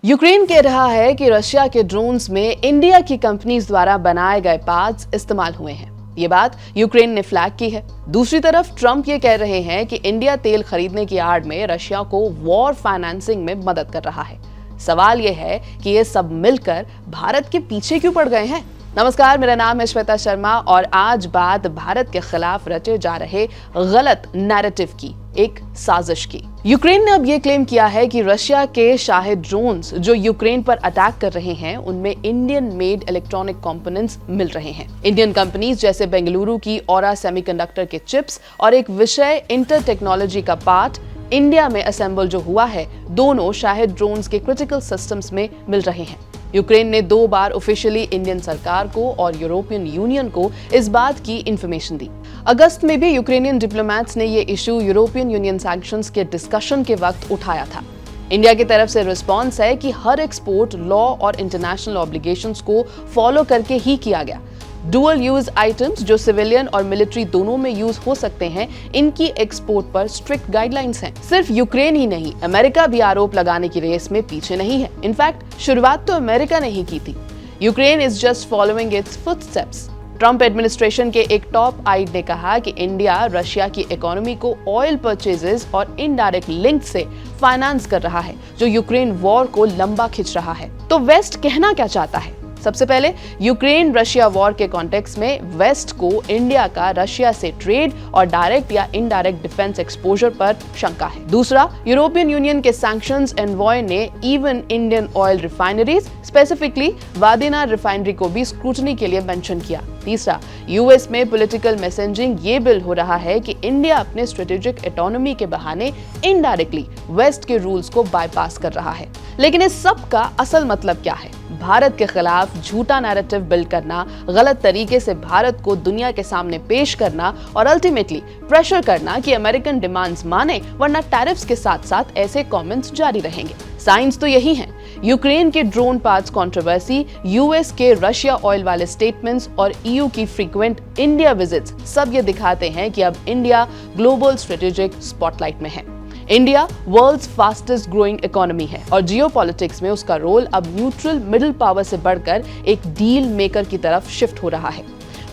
Ukraine कह रहा है कि रशिया के ड्रोन्स में इंडिया की कंपनीज द्वारा बनाए गए पार्ट्स इस्तेमाल हुए हैं। ये बात यूक्रेन ने फ्लैग की है। दूसरी तरफ ट्रंप ये कह रहे हैं कि इंडिया तेल खरीदने की आड़ में रशिया को वॉर फाइनेंसिंग में मदद कर रहा है। सवाल ये है कि ये सब मिलकर भारत के पीछे क्यों पड़ गए हैं। नमस्कार, मेरा नाम है श्वेता शर्मा और आज बात भारत के खिलाफ रचे जा रहे गलत नैरेटिव की, एक साजिश की। यूक्रेन ने अब ये क्लेम किया है कि रशिया के शाहिद ड्रोन्स जो यूक्रेन पर अटैक कर रहे हैं उनमें इंडियन मेड इलेक्ट्रॉनिक कंपोनेंट्स मिल रहे हैं। इंडियन कंपनीज जैसे बेंगलुरु की औरा सेमीकंडक्टर के चिप्स और एक विषय इंटर टेक्नोलॉजी का पार्ट इंडिया में असेंबल जो हुआ है, दोनों शाहिद ड्रोन्स के क्रिटिकल सिस्टम्स में मिल रहे हैं। यूक्रेन ने 2 बार ऑफिशियली इंडियन सरकार को और यूरोपियन यूनियन को इस बात की इंफॉर्मेशन दी। अगस्त में भी यूक्रेनियन डिप्लोमैट्स ने ये इशू यूरोपियन यूनियन सैंक्शंस के डिस्कशन के वक्त उठाया था। इंडिया की तरफ से रिस्पॉन्स है कि हर एक्सपोर्ट लॉ और इंटरनेशनल ऑब्लिगेशंस को फॉलो करके ही किया गया। डुअल यूज आइटम्स जो सिविलियन और मिलिट्री दोनों में यूज हो सकते हैं, इनकी एक्सपोर्ट पर स्ट्रिक्ट गाइडलाइंस हैं। सिर्फ यूक्रेन ही नहीं, अमेरिका भी आरोप लगाने की रेस में पीछे नहीं है। इनफैक्ट शुरुआत तो अमेरिका ने ही की थी। Ukraine is just following it's footsteps. Trump administration के एक टॉप आइड ने कहा कि इंडिया रशिया की इकोनॉमी को ऑयल परचेजेस और इनडायरेक्ट लिंक से फाइनेंस कर रहा है, जो यूक्रेन वॉर को लंबा खिंच रहा है। तो वेस्ट कहना क्या चाहता है? सबसे पहले, यूक्रेन रशिया वॉर के कॉन्टेक्स्ट में वेस्ट को इंडिया का रशिया से ट्रेड और डायरेक्ट या इनडायरेक्ट डिफेंस एक्सपोजर पर शंका है। दूसरा, यूरोपियन यूनियन के सैंक्शंस एनवॉय ने even Indian oil refineries, specifically Vadinar refinery को भी स्क्रूटनी के लिए मेंशन किया। तीसरा, यूएस में पॉलिटिकल मैसेजिंग ये बिल हो रहा है कि इंडिया अपने स्ट्रेटेजिक ऑटोनॉमी के बहाने इनडायरेक्टली वेस्ट के रूल्स को बाईपास कर रहा है। लेकिन इस सब का असल मतलब क्या है? भारत के खिलाफ झूठा नैरेटिव बिल्ड करना, गलत तरीके से भारत को दुनिया के सामने पेश करना और अल्टीमेटली प्रेशर करना कि अमेरिकन डिमांड्स माने, वरना टैरिफ्स के साथ साथ ऐसे कमेंट्स जारी रहेंगे। साइंस तो यही है। यूक्रेन के ड्रोन पार्ट्स कंट्रोवर्सी, यूएस के रशिया ऑयल वाले स्टेटमेंट्स और ईयू की फ्रीक्वेंट इंडिया विजिट्स सब ये दिखाते हैं कि अब इंडिया ग्लोबल स्ट्रेटेजिक स्पॉटलाइट में है। India world's fastest growing economy है और जियोपॉलिटिक्स में उसका रोल अब न्यूट्रल मिडिल पावर से बढ़कर एक डील मेकर की तरफ शिफ्ट हो रहा है।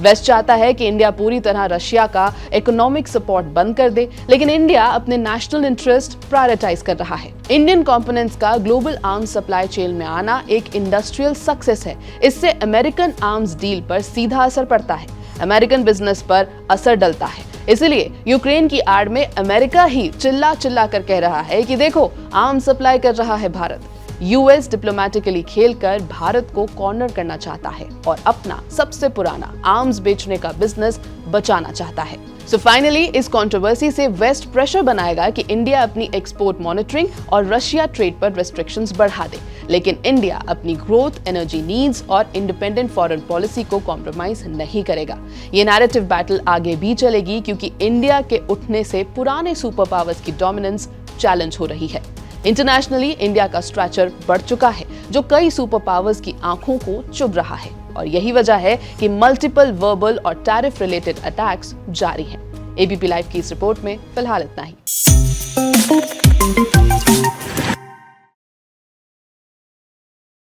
वेस्ट चाहता है कि इंडिया पूरी तरह रशिया का इकोनॉमिक सपोर्ट बंद कर दे, लेकिन इंडिया अपने नेशनल इंटरेस्ट प्रायोरिटाइज कर रहा है। इंडियन कंपोनेंट्स का ग्लोबल आर्म्स सप्लाई चेन में आना एक इंडस्ट्रियल सक्सेस है। इससे अमेरिकन आर्म्स डील पर सीधा असर पड़ता है, अमेरिकन बिजनेस पर असर डलता है। इसलिए यूक्रेन की आड़ में अमेरिका ही चिल्ला चिल्ला कर कह रहा है कि देखो, आर्म्स सप्लाई कर रहा है भारत। यूएस डिप्लोमेटिकली खेलकर भारत को कॉर्नर करना चाहता है और अपना सबसे पुराना आर्म्स बेचने का बिजनेस बचाना चाहता है। सो फाइनली इस कंट्रोवर्सी से वेस्ट प्रेशर बनाएगा कि इंडिया अपनी एक्सपोर्ट मॉनिटरिंग और रशिया ट्रेड पर रेस्ट्रिक्शंस बढ़ा दे, लेकिन इंडिया अपनी ग्रोथ, एनर्जी नीड्स और इंडिपेंडेंट फॉरेन पॉलिसी को कॉम्प्रोमाइज नहीं करेगा। ये नैरेटिव बैटल आगे भी चलेगी क्योंकि इंडिया के उठने से पुराने सुपर पावर्स की डोमिनेंस चैलेंज हो रही है। इंटरनेशनली इंडिया का स्ट्रैचर बढ़ चुका है, जो कई सुपर पावर्स की आंखों को चुभ रहा है और यही वजह है कि मल्टीपल वर्बल और टैरिफ रिलेटेड अटैक्स जारी हैं। एबीपी लाइव की इस रिपोर्ट में फिलहाल इतना ही।